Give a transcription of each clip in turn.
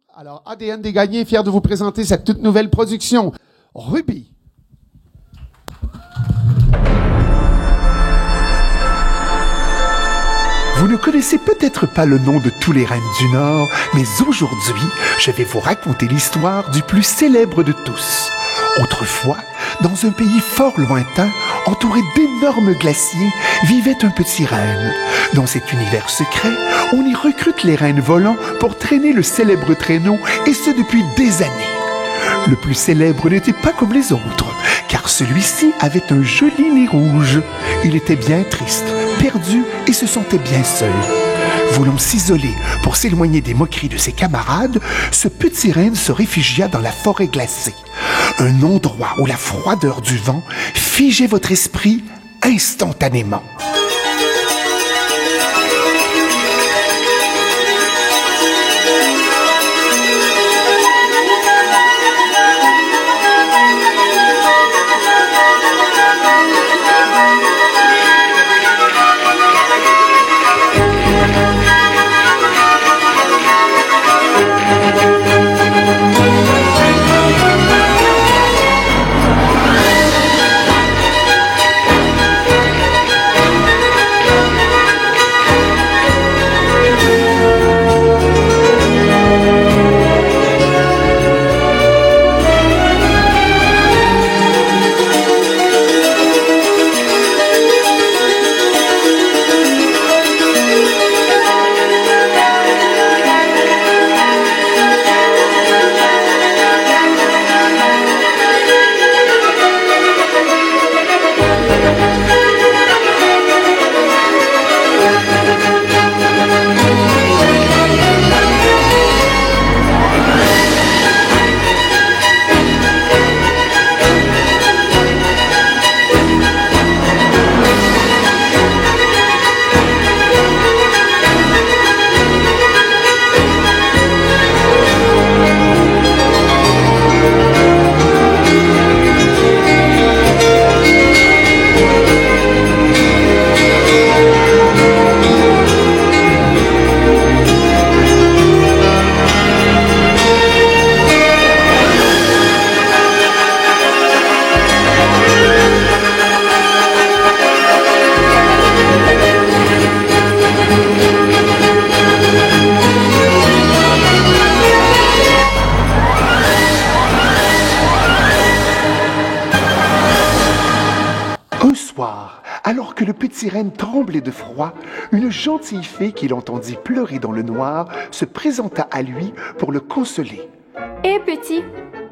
Alors, ADN des gagnés, fier de vous présenter cette toute nouvelle production, Ruby. Vous ne connaissez peut-être pas le nom de tous les reines du Nord, mais aujourd'hui, je vais vous raconter l'histoire du plus célèbre de tous. Autrefois, dans un pays fort lointain, entouré d'énormes glaciers, vivait un petit renne. Dans cet univers secret, on y recrute les rennes volants pour traîner le célèbre traîneau, et ce depuis des années. Le plus célèbre n'était pas comme les autres, car celui-ci avait un joli nez rouge. Il était bien triste, perdu et se sentait bien seul. Voulant s'isoler pour s'éloigner des moqueries de ses camarades, ce petit renne se réfugia dans la forêt glacée. Un endroit où la froideur du vent figeait votre esprit instantanément. Alors que le petit renne tremblait de froid, une gentille fée qu'il entendit pleurer dans le noir se présenta à lui pour le consoler. « Hé, petit,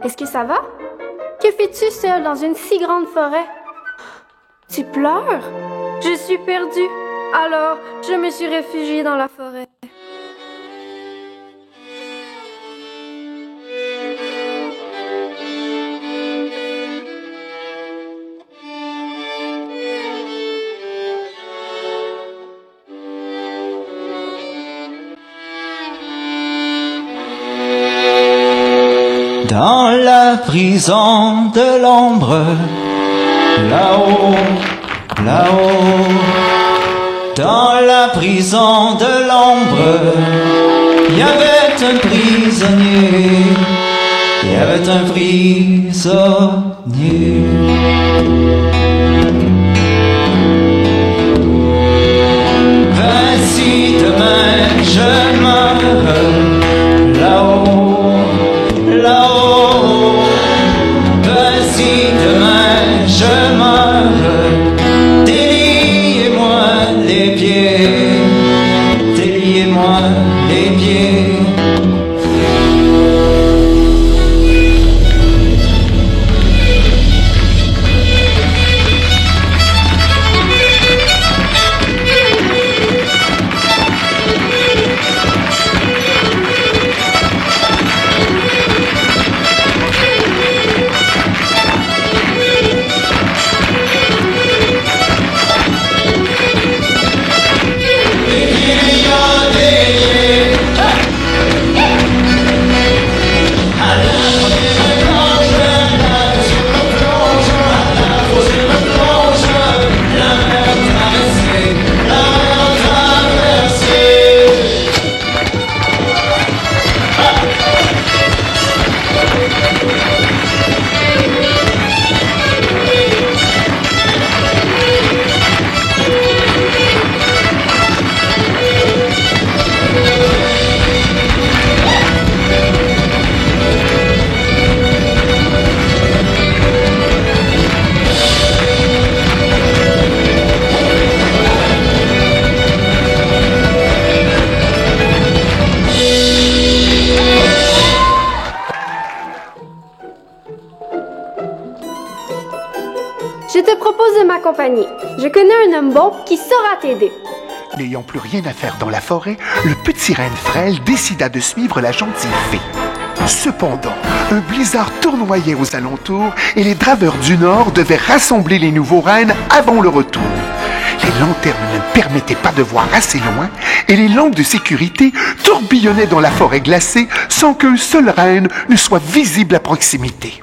est-ce que ça va? Que fais-tu seul dans une si grande forêt? Tu pleures? Je suis perdue. Alors, je me suis réfugiée dans la forêt. » Dans la prison de l'ombre, là-haut, là-haut, dans la prison de l'ombre, il y avait un prisonnier, il y avait un prisonnier. Ben, si demain je meurs, là-haut, là-haut, ben si demain je meurs, déliez-moi les pieds, déliez-moi les pieds. m'accompagner. Je connais un homme bon qui saura t'aider. N'ayant plus rien à faire dans la forêt, le petit renne frêle décida de suivre la gentille fée. Cependant, un blizzard tournoyait aux alentours et les draveurs du Nord devaient rassembler les nouveaux rennes avant le retour. Les lanternes ne permettaient pas de voir assez loin et les lampes de sécurité tourbillonnaient dans la forêt glacée sans qu'un seul renne ne soit visible à proximité.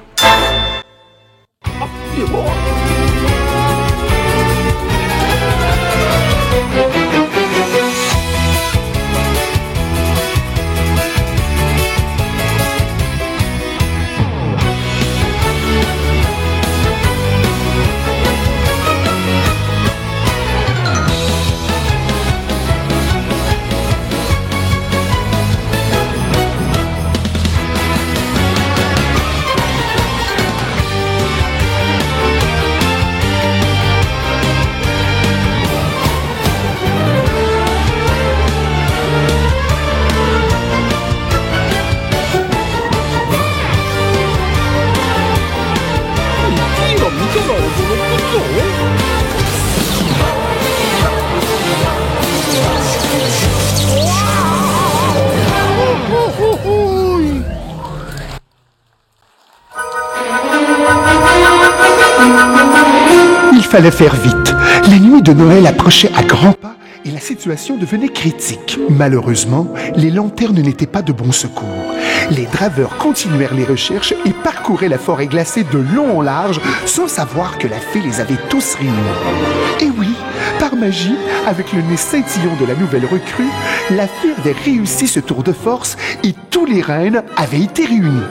Il fallait faire vite. La nuit de Noël approchait à grands pas et la situation devenait critique. Malheureusement, les lanternes n'étaient pas de bon secours. Les draveurs continuèrent les recherches et parcouraient la forêt glacée de long en large sans savoir que la fée les avait tous réunis. Et oui, par magie, avec le nez scintillant de la nouvelle recrue, la fée avait réussi ce tour de force et tous les rennes avaient été réunis.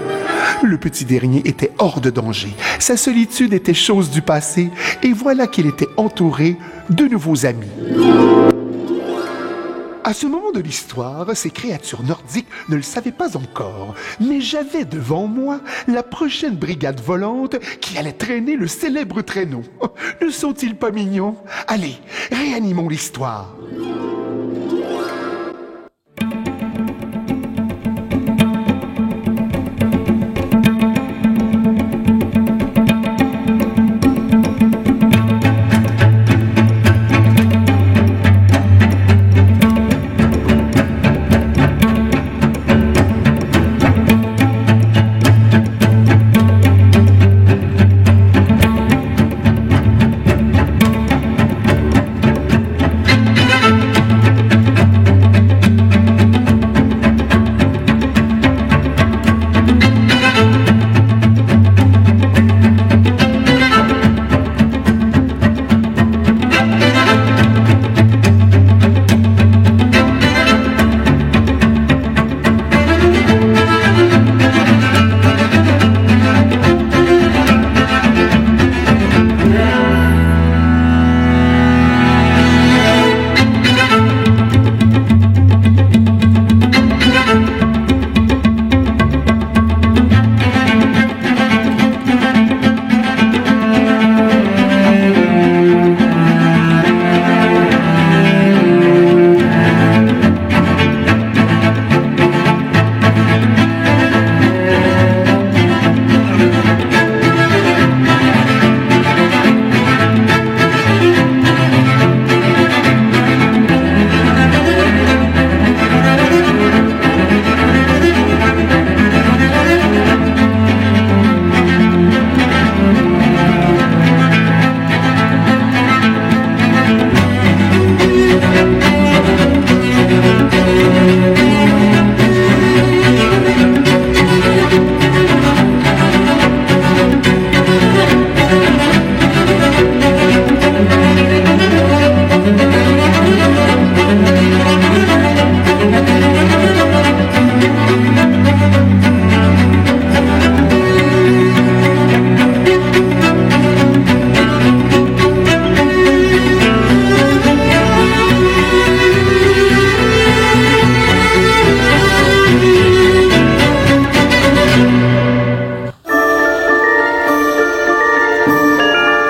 Le petit dernier était hors de danger. Sa solitude était chose du passé et voilà qu'il était entouré de nouveaux amis. À ce moment de l'histoire, ces créatures nordiques ne le savaient pas encore, mais j'avais devant moi la prochaine brigade volante qui allait traîner le célèbre traîneau. Ne sont-ils pas mignons? Allez, réanimons l'histoire.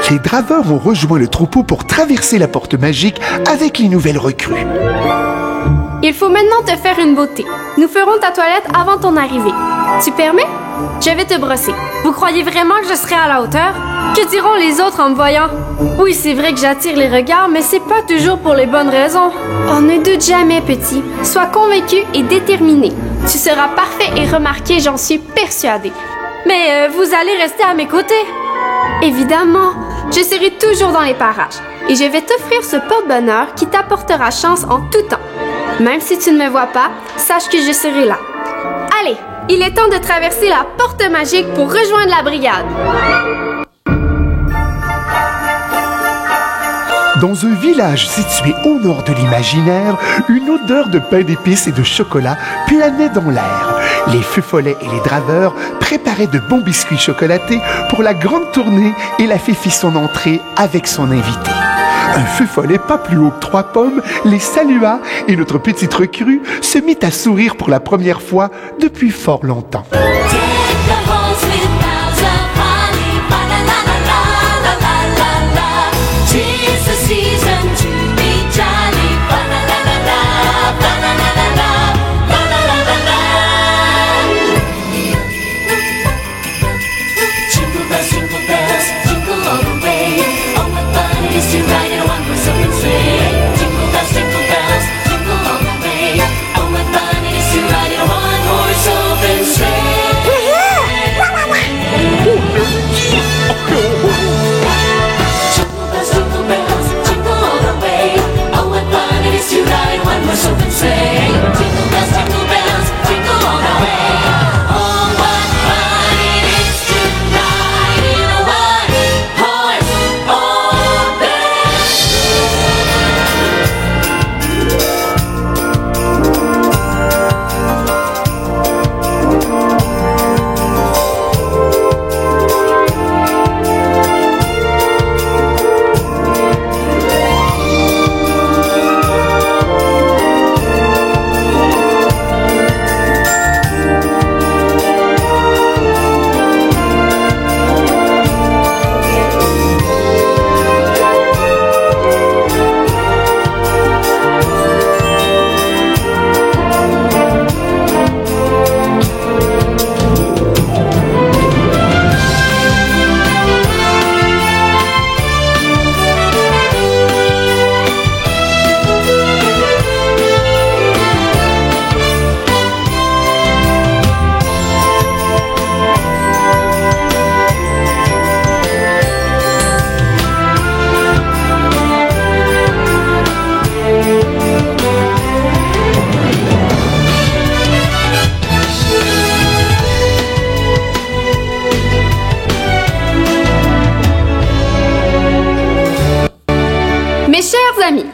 Les draveurs ont rejoint le troupeau pour traverser la porte magique avec les nouvelles recrues. Il faut maintenant te faire une beauté. Nous ferons ta toilette avant ton arrivée. Tu permets? Je vais te brosser. Vous croyez vraiment que je serai à la hauteur? Que diront les autres en me voyant? Oui, c'est vrai que j'attire les regards, mais c'est pas toujours pour les bonnes raisons. Oh, ne doute jamais, petit. Sois convaincu et déterminé. Tu seras parfait et remarqué, j'en suis persuadée. Mais vous allez rester à mes côtés? Évidemment, je serai toujours dans les parages. Et je vais t'offrir ce porte-bonheur qui t'apportera chance en tout temps. Même si tu ne me vois pas, sache que je serai là. Allez, il est temps de traverser la porte magique pour rejoindre la brigade. Dans un village situé au nord de l'imaginaire, une odeur de pain d'épices et de chocolat planait dans l'air. Les feux follets et les draveurs préparaient de bons biscuits chocolatés pour la grande tournée et la fée fit son entrée avec son invité. Un feu follet pas plus haut que 3 pommes les salua et notre petite recrue se mit à sourire pour la première fois depuis fort longtemps.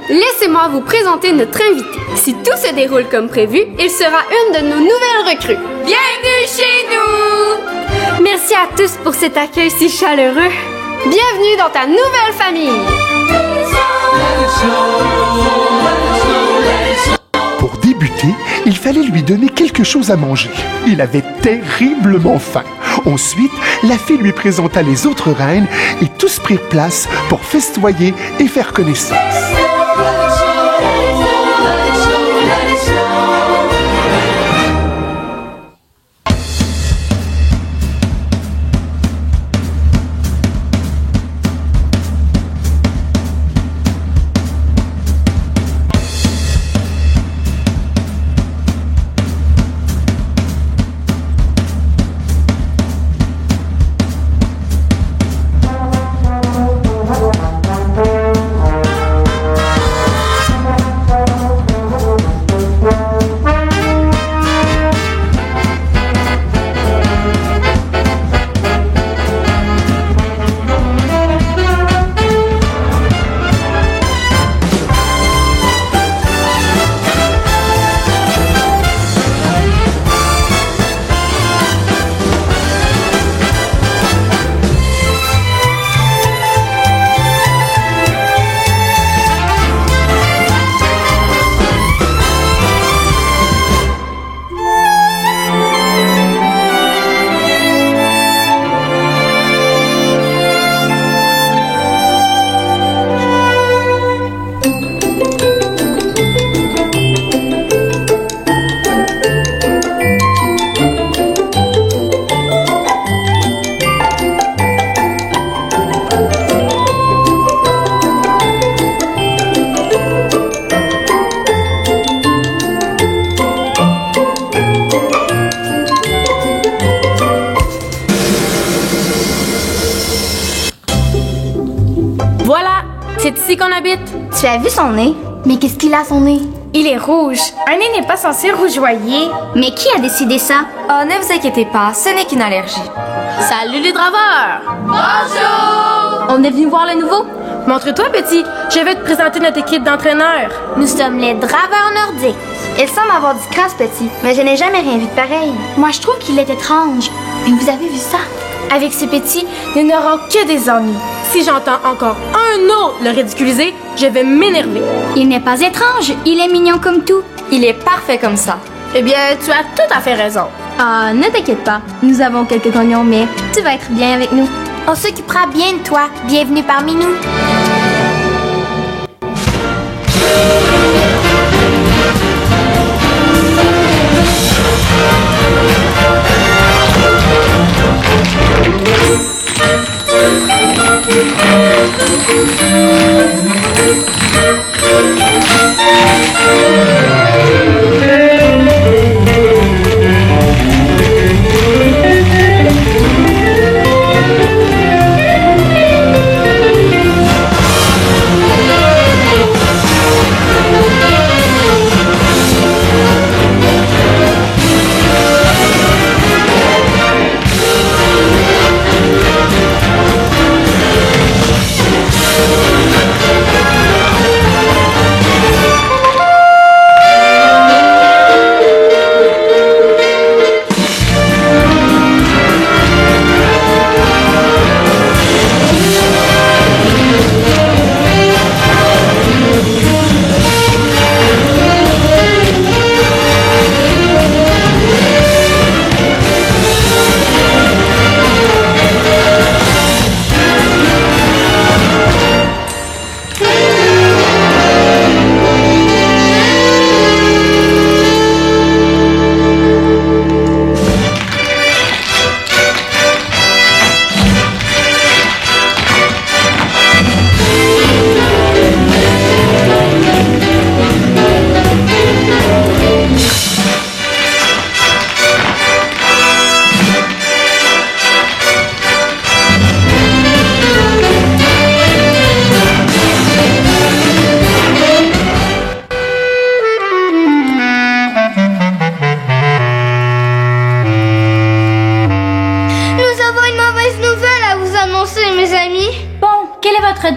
Laissez-moi vous présenter notre invité. Si tout se déroule comme prévu, il sera une de nos nouvelles recrues. Bienvenue chez nous! Merci à tous pour cet accueil si chaleureux. Bienvenue dans ta nouvelle famille! Pour débuter, il fallait lui donner quelque chose à manger. Il avait terriblement faim. Ensuite, la fée lui présenta les autres reines et tous prirent place pour festoyer et faire connaissance. Tu as vu son nez? Mais qu'est-ce qu'il a, son nez? Il est rouge. Un nez n'est pas censé rougeoyer. Mais qui a décidé ça? Oh, ne vous inquiétez pas, ce n'est qu'une allergie. Salut les draveurs! Bonjour! On est venu voir le nouveau? Montre-toi, petit. Je vais te présenter notre équipe d'entraîneurs. Nous sommes les draveurs nordiques. Il semble avoir du cran, ce petit, mais je n'ai jamais rien vu de pareil. Moi, je trouve qu'il est étrange. Mais vous avez vu ça? Avec ce petit, nous n'aurons que des ennuis. Si j'entends encore un autre le ridiculiser, je vais m'énerver. Il n'est pas étrange, il est mignon comme tout. Il est parfait comme ça. Eh bien, tu as tout à fait raison. Ah, ne t'inquiète pas. Nous avons quelques cognons, mais tu vas être bien avec nous. On s'occupera bien de toi. Bienvenue parmi nous.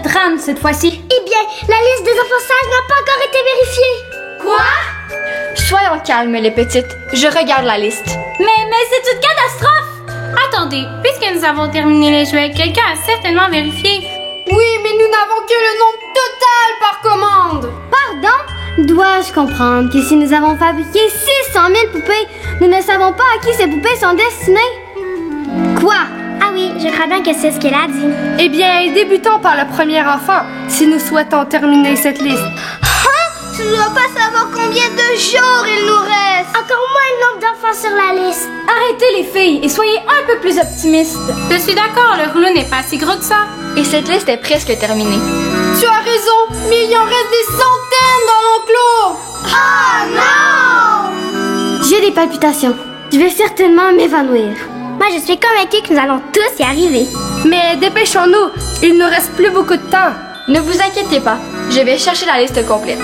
Drame cette fois-ci. Eh bien, la liste des enfants sages n'a pas encore été vérifiée. Quoi? Soyons calmes, les petites. Je regarde la liste. Mais c'est une catastrophe! Attendez, puisque nous avons terminé les jouets, quelqu'un a certainement vérifié. Oui, mais nous n'avons que le nombre total par commande. Pardon? Dois-je comprendre que si nous avons fabriqué 600 000 poupées, nous ne savons pas à qui ces poupées sont destinées? Quoi? Ah oui, je crois bien que c'est ce qu'elle a dit. Eh bien, débutons par le premier enfant, si nous souhaitons terminer cette liste. Hein? Tu ne dois pas savoir combien de jours il nous reste. Encore moins le nombre d'enfants sur la liste. Arrêtez les filles et soyez un peu plus optimistes. Je suis d'accord, le rouleau n'est pas si gros que ça. Et cette liste est presque terminée. Tu as raison, mais il y en reste des centaines dans l'enclos. Oh non! J'ai des palpitations. Je vais certainement m'évanouir. Moi, je suis convaincue que nous allons tous y arriver. Mais dépêchons-nous, il ne reste plus beaucoup de temps. Ne vous inquiétez pas, je vais chercher la liste complète.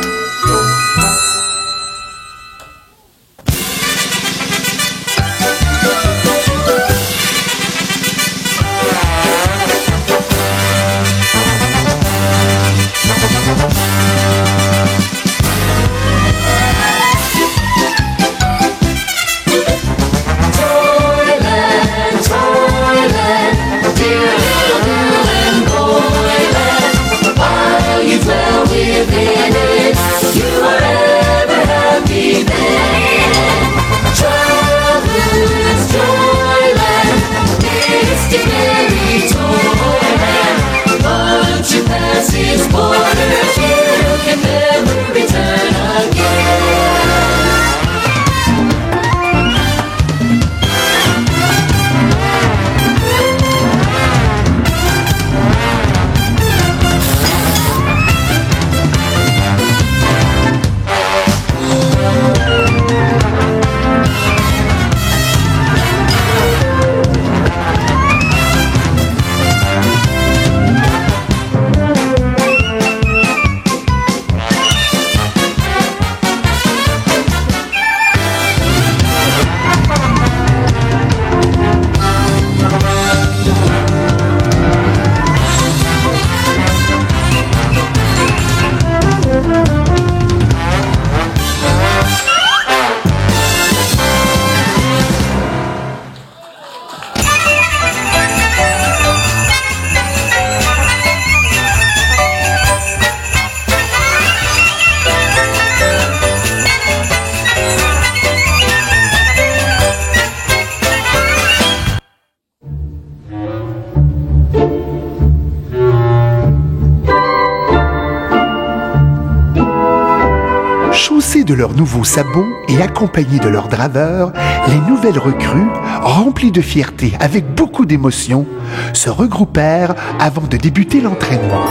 Within it. de leurs nouveaux sabots et accompagnés de leurs draveurs, les nouvelles recrues, remplies de fierté avec beaucoup d'émotion, se regroupèrent avant de débuter l'entraînement.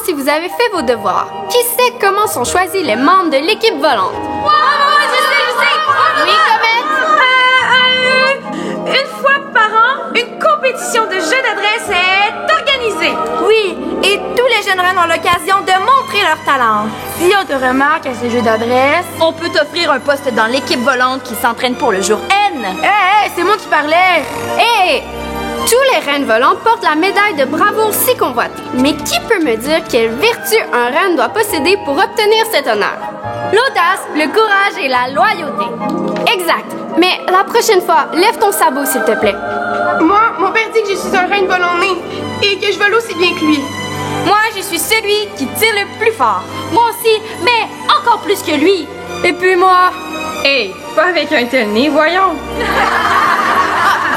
Si vous avez fait vos devoirs, qui sait comment sont choisis les membres de l'équipe volante? Je sais! Oui, Comète? Une fois par an, une compétition de jeux d'adresse est organisée. Oui, et tous les jeunes reines ont l'occasion de montrer leur talent. Si on te remarque à ces jeux d'adresse, on peut t'offrir un poste dans l'équipe volante qui s'entraîne pour le jour N. C'est moi qui parlais. Hé! Tous les reines volantes portent la médaille de bravoure si convoitée. Mais qui peut me dire quelle vertu un reine doit posséder pour obtenir cet honneur? L'audace, le courage et la loyauté. Exact. Mais la prochaine fois, lève ton sabot, s'il te plaît. Moi, mon père dit que je suis un reine volant né et que je vole aussi bien que lui. Moi, je suis celui qui tire le plus fort. Moi aussi, mais encore plus que lui. Et puis moi... Hey, pas avec un tel nez, voyons.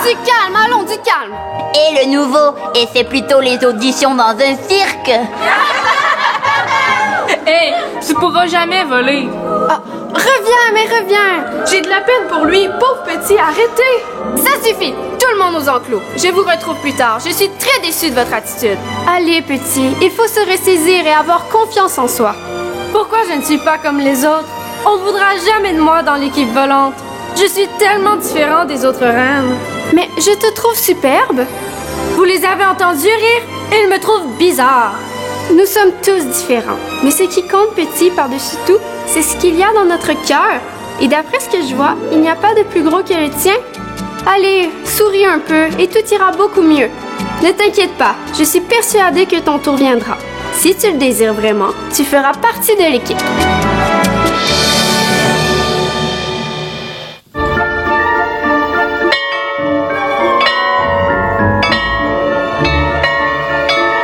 Du calme, allons, du calme. Et le nouveau, et c'est plutôt les auditions dans un cirque. Hey, tu pourras jamais voler. Oh, reviens, mais reviens. J'ai de la peine pour lui, pauvre petit, arrêtez. Ça suffit, tout le monde aux enclos. Je vous retrouve plus tard. Je suis très déçue de votre attitude. Allez, petit, il faut se ressaisir et avoir confiance en soi. Pourquoi je ne suis pas comme les autres? On ne voudra jamais de moi dans l'équipe volante. Je suis tellement différent des autres reines. Mais je te trouve superbe. Vous les avez entendus rire? Ils me trouvent bizarre. Nous sommes tous différents. Mais ce qui compte, petit, par-dessus tout, c'est ce qu'il y a dans notre cœur. Et d'après ce que je vois, il n'y a pas de plus gros que le tien. Allez, souris un peu et tout ira beaucoup mieux. Ne t'inquiète pas, je suis persuadée que ton tour viendra. Si tu le désires vraiment, tu feras partie de l'équipe.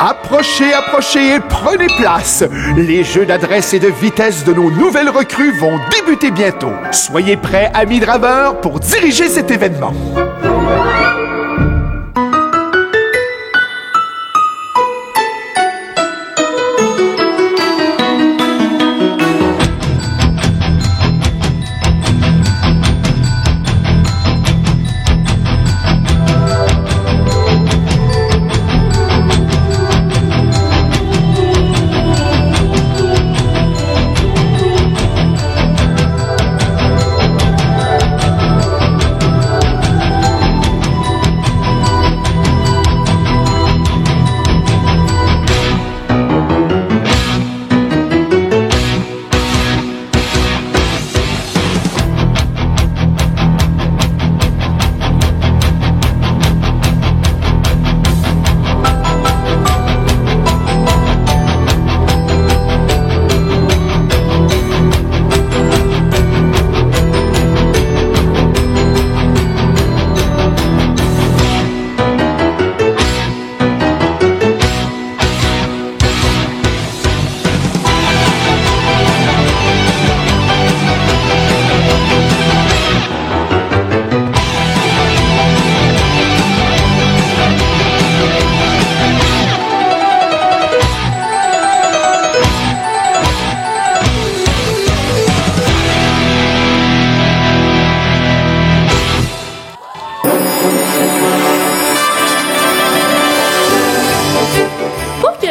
Approchez, approchez et prenez place. Les jeux d'adresse et de vitesse de nos nouvelles recrues vont débuter bientôt. Soyez prêts, amis draveurs, pour diriger cet événement.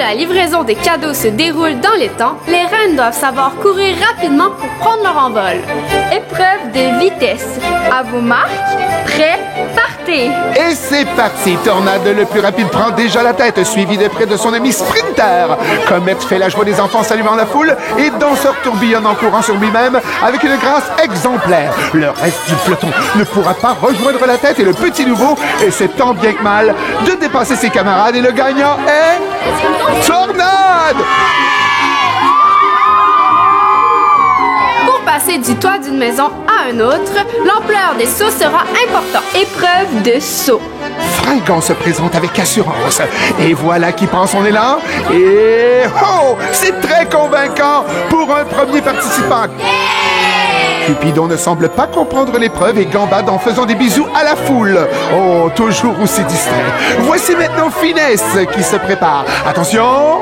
la livraison des cadeaux se déroule dans les temps, les reines doivent savoir courir rapidement pour prendre leur envol. Épreuve de vitesse. À vos marques, prêts, partez. Et c'est parti! Tornade le plus rapide prend déjà la tête, suivi de près de son ami Sprinter. Comète fait la joie des enfants saluant la foule et Danseur tourbillonne en courant sur lui-même avec une grâce exemplaire. Le reste du peloton ne pourra pas rejoindre la tête et le petit nouveau essaie tant bien que mal de dépasser ses camarades et le gagnant est... Tornade! Pour passer du toit d'une maison à un autre, l'ampleur des sauts sera importante. Épreuve de saut. Fringant se présente avec assurance. Et voilà qui prend son élan. Et... Oh! C'est très convaincant pour un premier participant. Cupidon ne semble pas comprendre l'épreuve et gambade en faisant des bisous à la foule. Oh, toujours aussi distrait. Voici maintenant Finesse qui se prépare. Attention!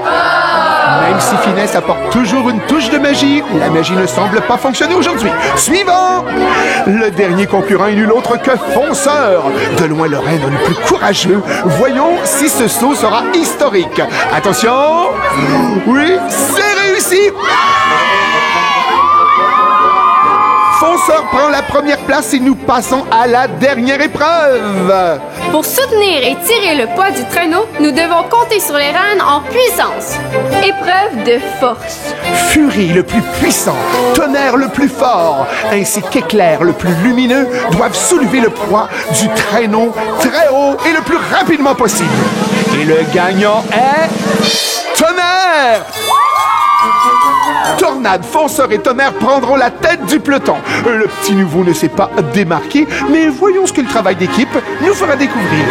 Même si Finesse apporte toujours une touche de magie, la magie ne semble pas fonctionner aujourd'hui. Suivant! Le dernier concurrent est nul autre que Fonceur. De loin le reine le plus courageux. Voyons si ce saut sera historique. Attention! Oui, c'est réussi! Fonceur prend la première place et nous passons à la dernière épreuve. Pour soutenir et tirer le poids du traîneau, nous devons compter sur les reines en puissance. Épreuve de force. Furie le plus puissant, Tonnerre le plus fort, ainsi qu'Éclair le plus lumineux doivent soulever le poids du traîneau très haut et le plus rapidement possible. Et le gagnant est... Tonnerre! Tornade, Fonceur et Tonnerre prendront la tête du peloton. Le petit nouveau ne s'est pas démarqué, mais voyons ce que le travail d'équipe nous fera découvrir.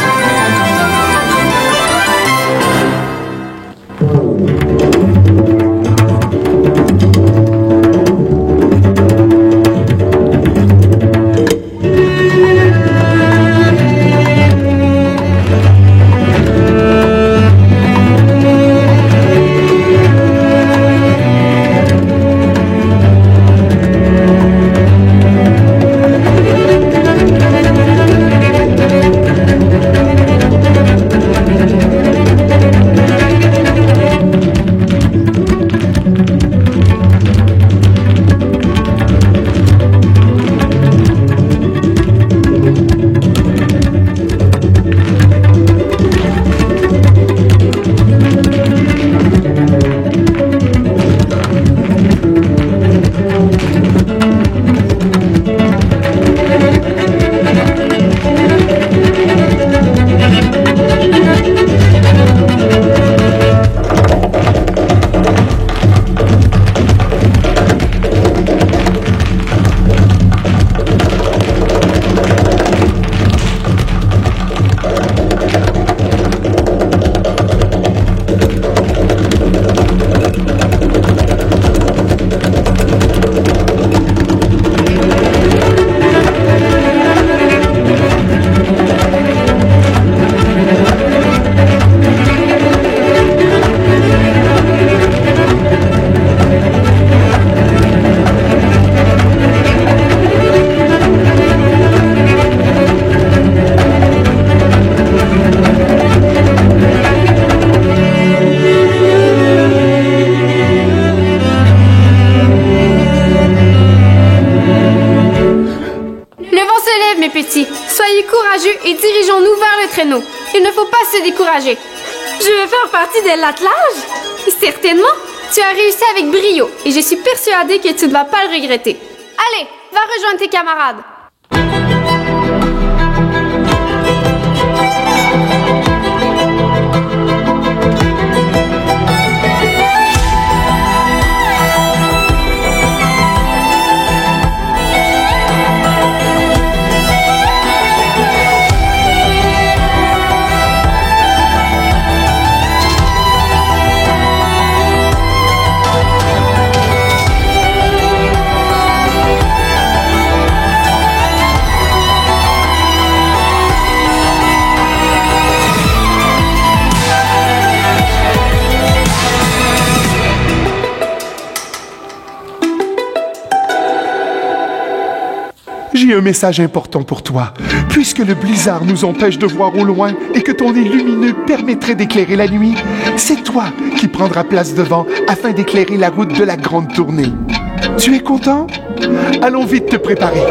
Soyez courageux et dirigeons-nous vers le traîneau. Il ne faut pas se décourager. Je vais faire partie de l'attelage? Certainement. Tu as réussi avec brio et je suis persuadée que tu ne vas pas le regretter. Allez, va rejoindre tes camarades. j'ai un message important pour toi. Puisque le blizzard nous empêche de voir au loin et que ton nez lumineux permettrait d'éclairer la nuit, c'est toi qui prendras place devant afin d'éclairer la route de la grande tournée. Tu es content? Allons vite te préparer.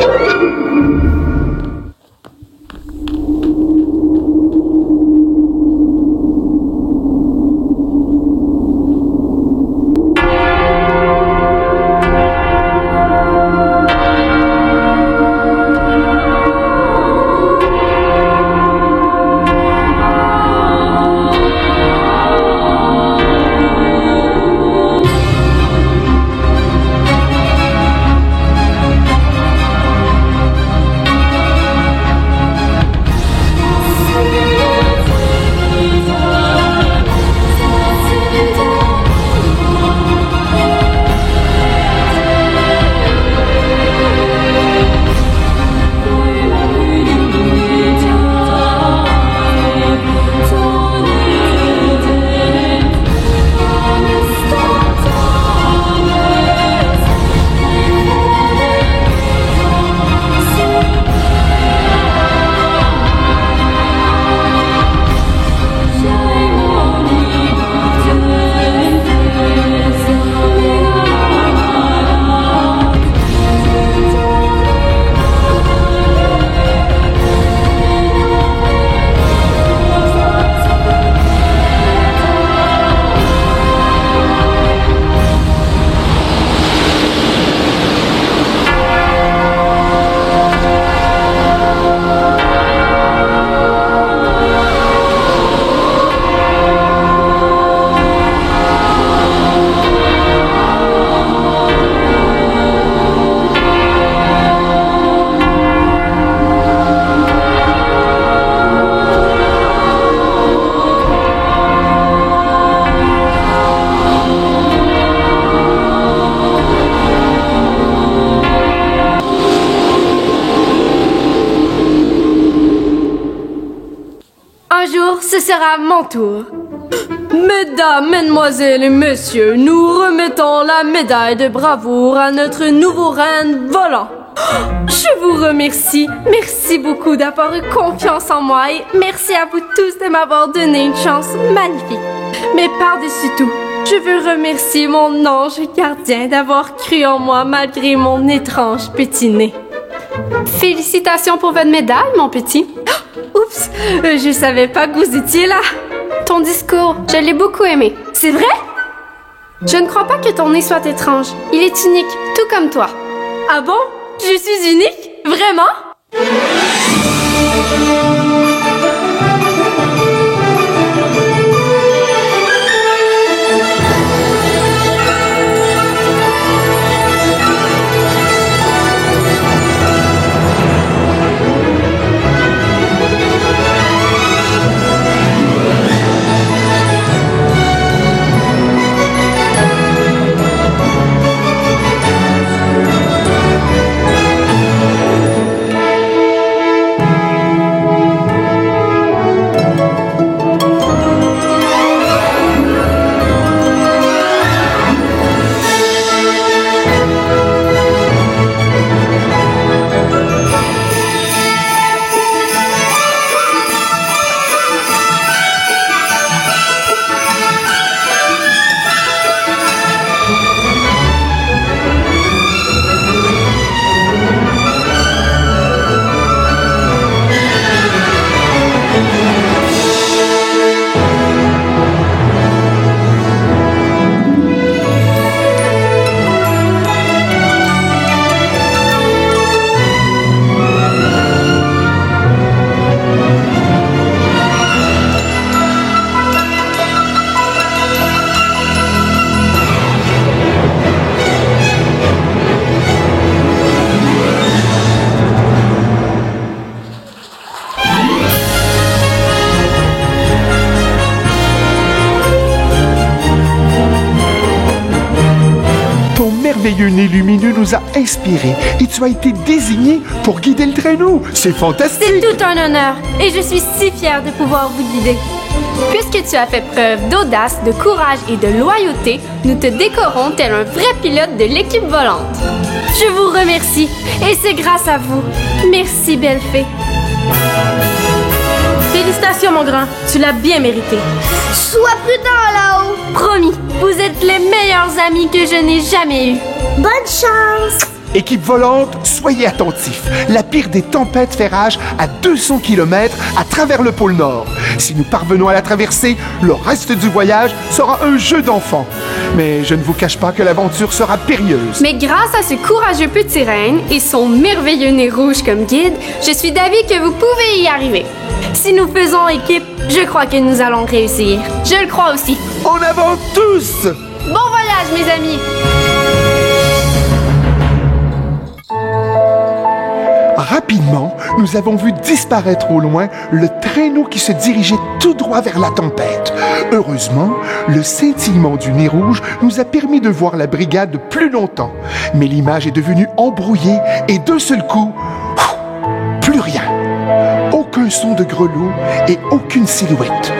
Un jour, ce sera mon tour. Mesdames, mesdemoiselles et messieurs, nous remettons la médaille de bravoure à notre nouveau reine volant. Je vous remercie. Merci beaucoup d'avoir eu confiance en moi et merci à vous tous de m'avoir donné une chance magnifique. Mais par-dessus tout, je veux remercier mon ange gardien d'avoir cru en moi malgré mon étrange petit nez. Félicitations pour votre médaille, mon petit. Oups, je savais pas que vous étiez là. Ton discours, je l'ai beaucoup aimé. C'est vrai? Je ne crois pas que ton nez soit étrange. Il est unique, tout comme toi. Ah bon? Je suis unique? Vraiment? merveilleux nez lumineux nous a inspirés et tu as été désigné pour guider le traîneau. C'est fantastique! C'est tout un honneur et je suis si fière de pouvoir vous guider. Puisque tu as fait preuve d'audace, de courage et de loyauté, nous te décorons tel un vrai pilote de l'équipe volante. Je vous remercie, et c'est grâce à vous. Merci, belle fée. Félicitations, mon grand. Tu l'as bien mérité. Sois prudent là-haut. Promis, vous êtes les meilleurs amis que je n'ai jamais eus. Bonne chance. Équipe volante, soyez attentifs. La pire des tempêtes fait rage à 200 km à travers le pôle Nord. Si nous parvenons à la traverser, le reste du voyage sera un jeu d'enfant. Mais je ne vous cache pas que l'aventure sera périlleuse. Mais grâce à ce courageux petit reine et son merveilleux nez rouge comme guide, je suis d'avis que vous pouvez y arriver. Si nous faisons équipe, je crois que nous allons réussir. Je le crois aussi. En avant tous! Bon voyage, mes amis! Rapidement, nous avons vu disparaître au loin le traîneau qui se dirigeait tout droit vers la tempête. Heureusement, le scintillement du nez rouge nous a permis de voir la brigade plus longtemps. Mais l'image est devenue embrouillée et d'un seul coup, plus rien. Aucun son de grelots et aucune silhouette.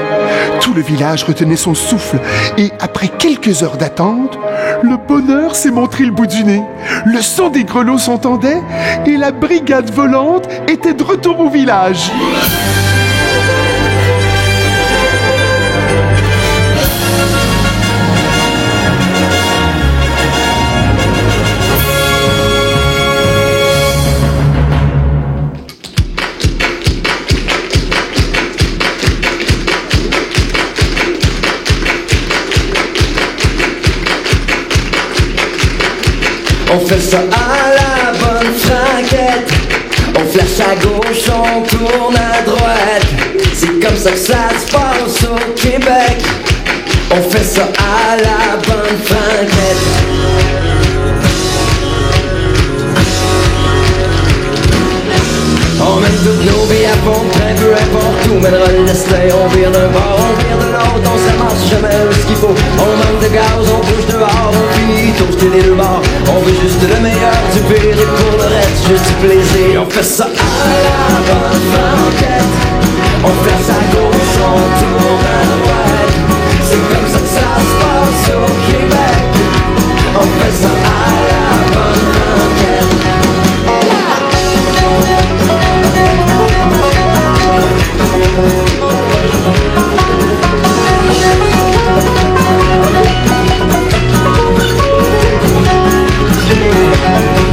Tout le village retenait son souffle et après quelques heures d'attente, le bonheur s'est montré le bout du nez. Le son des grelots s'entendait et la brigade volante était de retour au village. On fait ça à la bonne franquette. On flash à gauche, on tourne à droite. C'est comme ça que ça se passe au Québec. On fait ça à la bonne franquette. On mène toutes nos vies à fond, peu importe où mènera le destin. On vire d'un bord, on vire de l'autre, on s'amasse jamais où ce qu'il faut. On manque de gaz, on bouge dehors, on vit toaster les deux bords. On veut juste le meilleur du pire et pour le reste, juste du plaisir. On fait ça à la bonne franquette. On fait ça à gauche, on tourne à droite. C'est comme ça que ça se passe au Québec. On fait ça à la bonne franquette.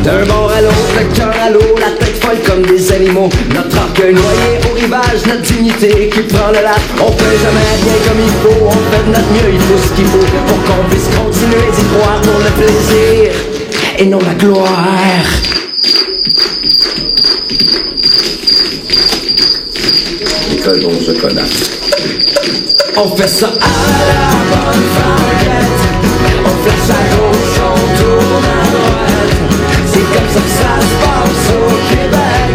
D'un bord à l'autre, le cœur à l'eau, la tête folle comme des animaux. Notre orgueil noyé au rivage, notre dignité qui prend le lac. On fait jamais rien comme il faut, on fait de notre mieux, il faut ce qu'il faut pour qu'on puisse continuer d'y croire pour le plaisir et non la gloire. Faisons ce connard. On fait ça à la bonne franquette. On flash à gauche, on tourne à droite. C'est comme ça que ça se passe au Québec.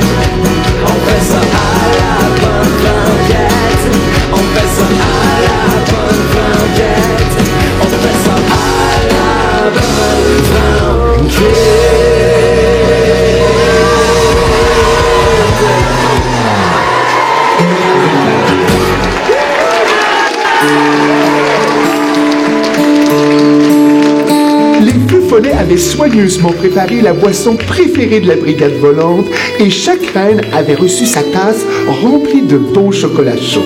On fait ça à la bonne franquette. On fait ça à la bonne franquette. On fait ça à la bonne franquette. Follets avait soigneusement préparé la boisson préférée de la brigade volante et chaque reine avait reçu sa tasse remplie de bon chocolat chaud.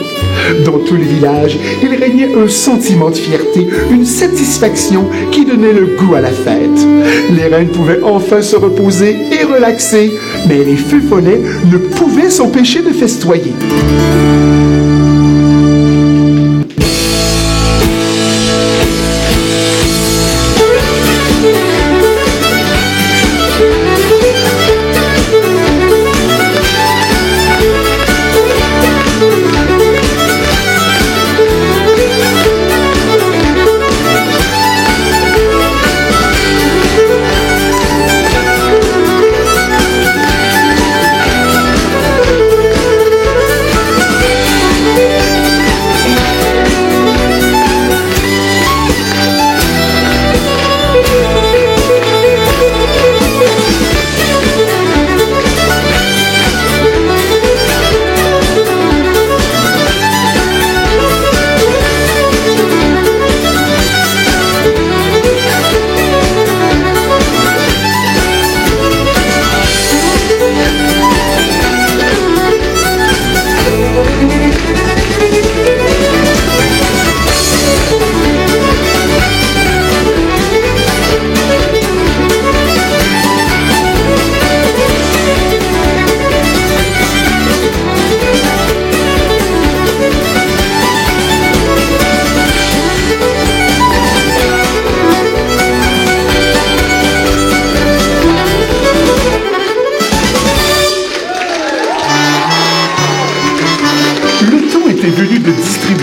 Dans tout le village, il régnait un sentiment de fierté, une satisfaction qui donnait le goût à la fête. Les reines pouvaient enfin se reposer et relaxer, mais les feux follets ne pouvaient s'empêcher de festoyer.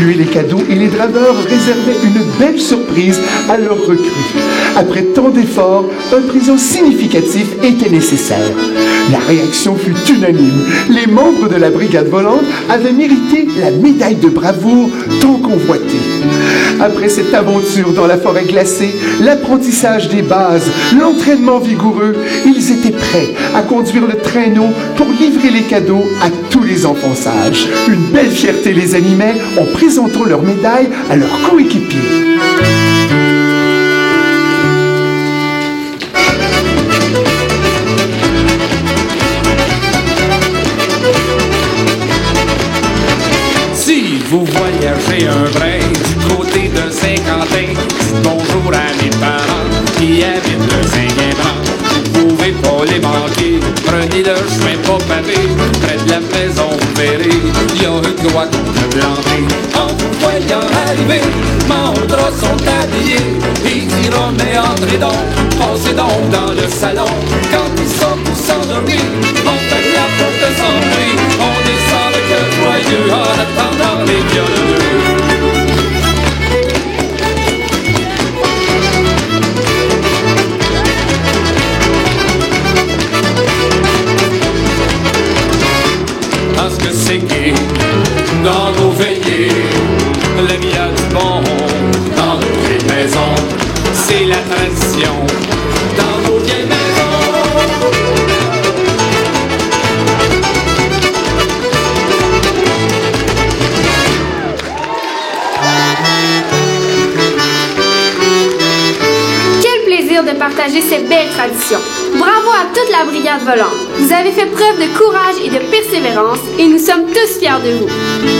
distribuer les cadeaux et les draveurs réservaient une belle surprise à leurs recrues. Après tant d'efforts, un présent significatif était nécessaire. La réaction fut unanime. Les membres de la brigade volante avaient mérité la médaille de bravoure tant convoitée. Après cette aventure dans la forêt glacée, l'apprentissage des bases, l'entraînement vigoureux, ils étaient prêts à conduire le traîneau pour livrer les cadeaux à tous les enfants sages. Une belle fierté les animait en présentant leurs médailles à leurs coéquipiers. Vous voyagez un brin du côté de Saint-Quentin. Dites bonjour à mes parents qui habitent le Saint-Guébrand. Vous pouvez pas les manquer, prenez le chemin pas pavé. Près de la maison, vous verrez, il y a une croix qu'on peut planter. En vous voyant arriver, mandras sont habillés. Ils diront mais entrez donc, passez donc dans le salon. Quand ils sont tous endormis, on fait la porte sans bruit. On descend le cœur joyeux en attendant les violoneux. Parce que c'est gai dans nos veillées, la vie a du bon dans nos vieilles maisons. C'est la tradition dans nos vieilles maisons. De partager ces belles traditions. Bravo à toute la brigade volante. Vous avez fait preuve de courage et de persévérance et nous sommes tous fiers de vous.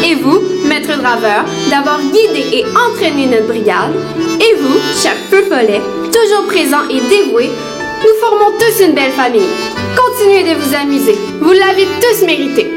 Et vous, maître draveur, d'avoir guidé et entraîné notre brigade. Et vous, cher Feu Follet, toujours présent et dévoué, nous formons tous une belle famille. Continuez de vous amuser. Vous l'avez tous mérité.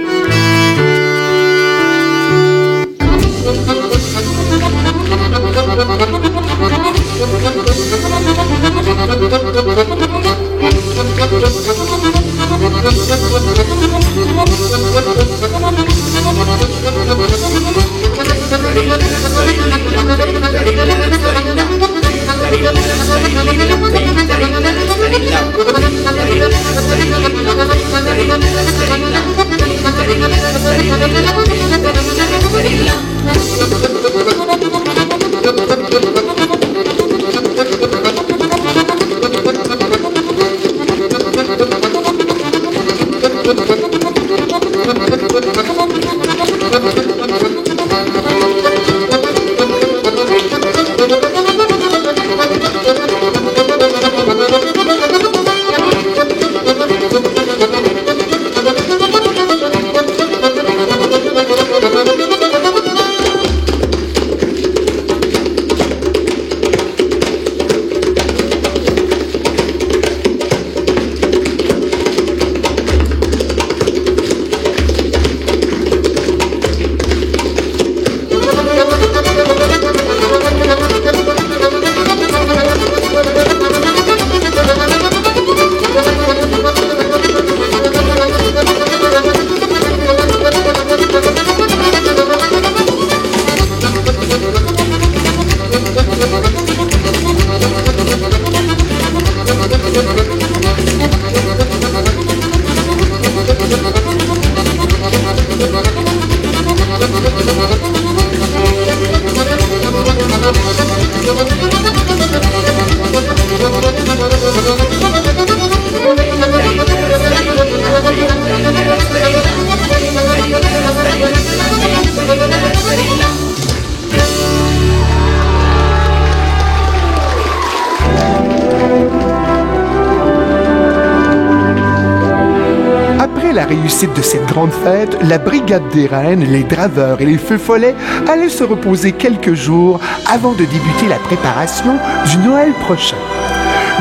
la réussite de cette grande fête, la brigade des reines, les draveurs et les feux follets allaient se reposer quelques jours avant de débuter la préparation du Noël prochain.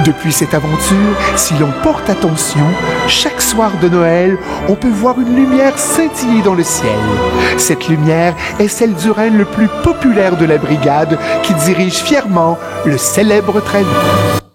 Depuis cette aventure, si l'on porte attention, chaque soir de Noël, on peut voir une lumière scintiller dans le ciel. Cette lumière est celle du reine le plus populaire de la brigade qui dirige fièrement le célèbre traîneau.